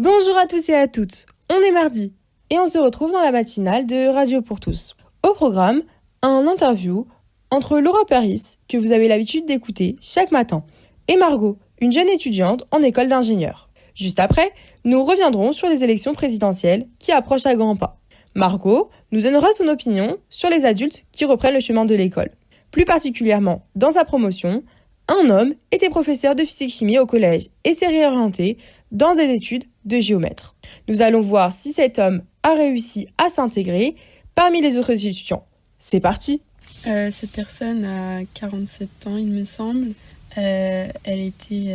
Bonjour à tous et à toutes, on est mardi et on se retrouve dans la matinale de Radio pour tous. Au programme, un interview entre Laura Paris, que vous avez l'habitude d'écouter chaque matin, et Margot, une jeune étudiante en école d'ingénieur. Juste après, nous reviendrons sur les élections présidentielles qui approchent à grands pas. Margot nous donnera son opinion sur les adultes qui reprennent le chemin de l'école. Plus particulièrement, dans sa promotion, un homme était professeur de physique-chimie au collège et s'est réorienté dans des études de géomètre. Nous allons voir si cet homme a réussi à s'intégrer parmi les autres étudiants. C'est parti. Cette personne a 47 ans, il me semble. Elle était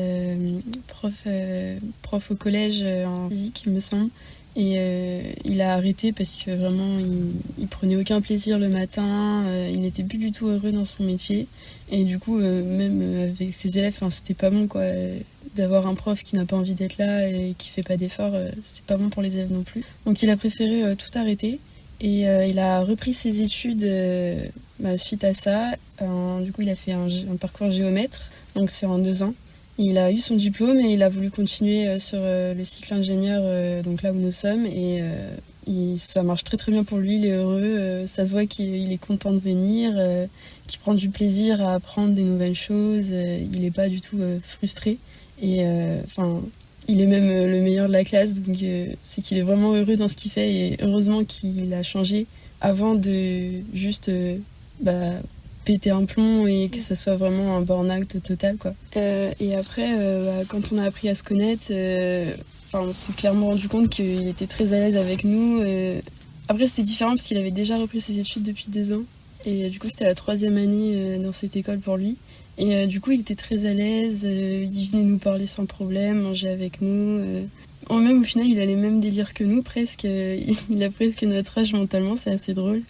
prof au collège en physique, il me semble. Et il a arrêté parce que vraiment, il prenait aucun plaisir le matin. Il n'était plus du tout heureux dans son métier. Et du coup, même avec ses élèves, c'était pas bon, quoi. D'avoir un prof qui n'a pas envie d'être là et qui fait pas d'efforts, c'est pas bon pour les élèves non plus. Donc il a préféré tout arrêter. Et il a repris ses études suite à ça. Du coup, il a fait un parcours géomètre. Donc c'est en 2 ans. Il a eu son diplôme et il a voulu continuer sur le cycle ingénieur, donc là où nous sommes. Et ça marche très très bien pour lui, il est heureux. Ça se voit qu'il est content de venir, qu'il prend du plaisir à apprendre des nouvelles choses. Il n'est pas du tout frustré. Et il est même le meilleur de la classe. Donc c'est qu'il est vraiment heureux dans ce qu'il fait. Et heureusement qu'il a changé avant de juste... péter un plomb et que ça soit vraiment un burn-out total, quoi. Et après, quand on a appris à se connaître, on s'est clairement rendu compte qu'il était très à l'aise avec nous. Après, c'était différent parce qu'il avait déjà repris ses études depuis 2 ans. Et du coup, c'était la 3e année dans cette école pour lui. Et du coup, il était très à l'aise. Il venait nous parler sans problème, manger avec nous. Même au final, il a les mêmes délires que nous, presque. Il a presque notre âge mentalement, c'est assez drôle.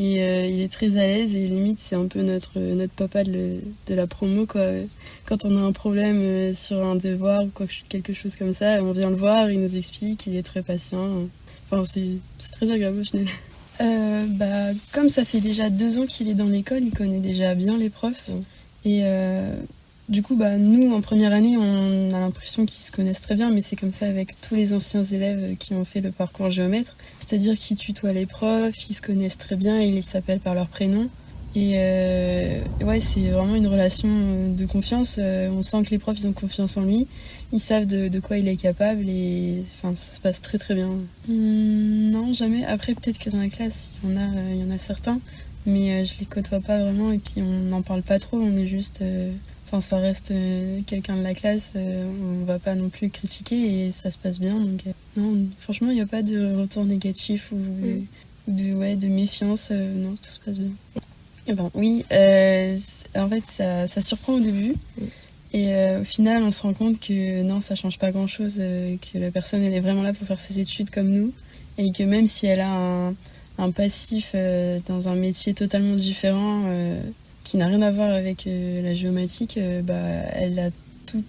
Et il est très à l'aise et limite c'est un peu notre papa de la promo, quoi. Quand on a un problème sur un devoir ou quelque chose comme ça, on vient le voir, il nous explique, il est très patient. C'est très agréable au final. Comme ça fait déjà 2 ans qu'il est dans l'école, il connaît déjà bien les profs. Et du coup, nous, en première année, on a l'impression qu'ils se connaissent très bien, mais c'est comme ça avec tous les anciens élèves qui ont fait le parcours géomètre. C'est-à-dire qu'ils tutoient les profs, ils se connaissent très bien, ils s'appellent par leur prénom. Et c'est vraiment une relation de confiance. On sent que les profs, ils ont confiance en lui. Ils savent de quoi il est capable et ça se passe très très bien. Non, jamais. Après, peut-être que dans la classe, il y en a certains, mais je les côtoie pas vraiment et puis on n'en parle pas trop. On est juste... ça reste quelqu'un de la classe, on va pas non plus critiquer et ça se passe bien. Donc, non, franchement, il n'y a pas de retour négatif ou de méfiance. Non, tout se passe bien. Et oui, en fait, ça surprend au début. Et au final, on se rend compte que non, ça change pas grand-chose, que la personne, elle est vraiment là pour faire ses études comme nous. Et que même si elle a un passif dans un métier totalement différent... qui n'a rien à voir avec la géomatique, elle a tout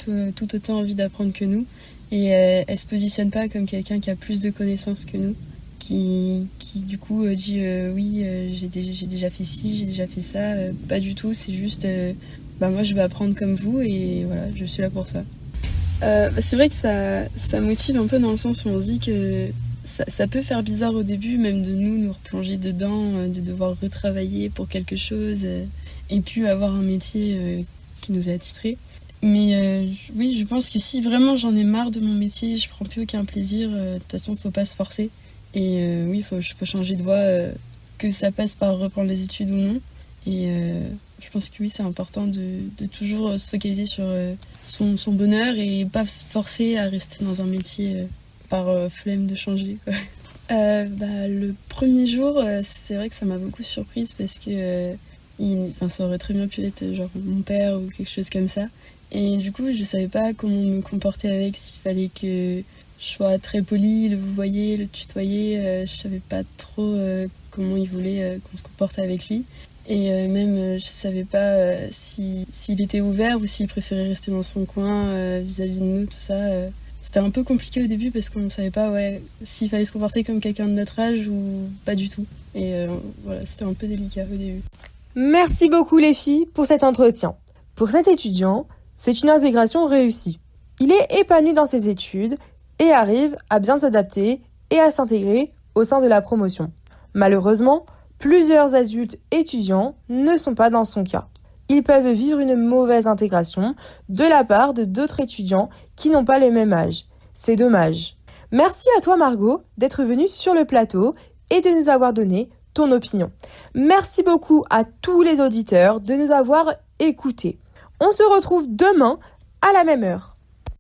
autant envie d'apprendre que nous. Et elle se positionne pas comme quelqu'un qui a plus de connaissances que nous, qui du coup dit oui, j'ai déjà fait ci, j'ai déjà fait ça. Pas du tout, c'est juste moi je veux apprendre comme vous et voilà, je suis là pour ça. C'est vrai que ça motive un peu dans le sens où on se dit que ça peut faire bizarre au début, même de nous replonger dedans, de devoir retravailler pour quelque chose. Et puis avoir un métier qui nous est attitré. Mais oui, je pense que si vraiment j'en ai marre de mon métier, je prends plus aucun plaisir, de toute façon, faut pas se forcer. Et oui, faut changer de voie, que ça passe par reprendre les études ou non. Et je pense que oui, c'est important de toujours se focaliser sur son bonheur et pas se forcer à rester dans un métier par flemme de changer, quoi. Le premier jour, c'est vrai que ça m'a beaucoup surprise parce que ça aurait très bien pu être genre mon père ou quelque chose comme ça. Et du coup, je savais pas comment me comporter avec, s'il fallait que je sois très polie, le vouvoyer, le tutoyer. Je savais pas trop comment il voulait qu'on se comporte avec lui. Et même, je savais pas s'il était ouvert ou s'il préférait rester dans son coin vis-à-vis de nous, tout ça. C'était un peu compliqué au début parce qu'on ne savait pas s'il fallait se comporter comme quelqu'un de notre âge ou pas du tout. Et voilà, c'était un peu délicat au début. Merci beaucoup les filles pour cet entretien. Pour cet étudiant, c'est une intégration réussie. Il est épanoui dans ses études et arrivent à bien s'adapter et à s'intégrer au sein de la promotion. Malheureusement, plusieurs adultes étudiants ne sont pas dans son cas. Ils peuvent vivre une mauvaise intégration de la part de d'autres étudiants qui n'ont pas le même âge. C'est dommage. Merci à toi Margot d'être venue sur le plateau et de nous avoir donné ton opinion. Merci beaucoup à tous les auditeurs de nous avoir écoutés. On se retrouve demain à la même heure.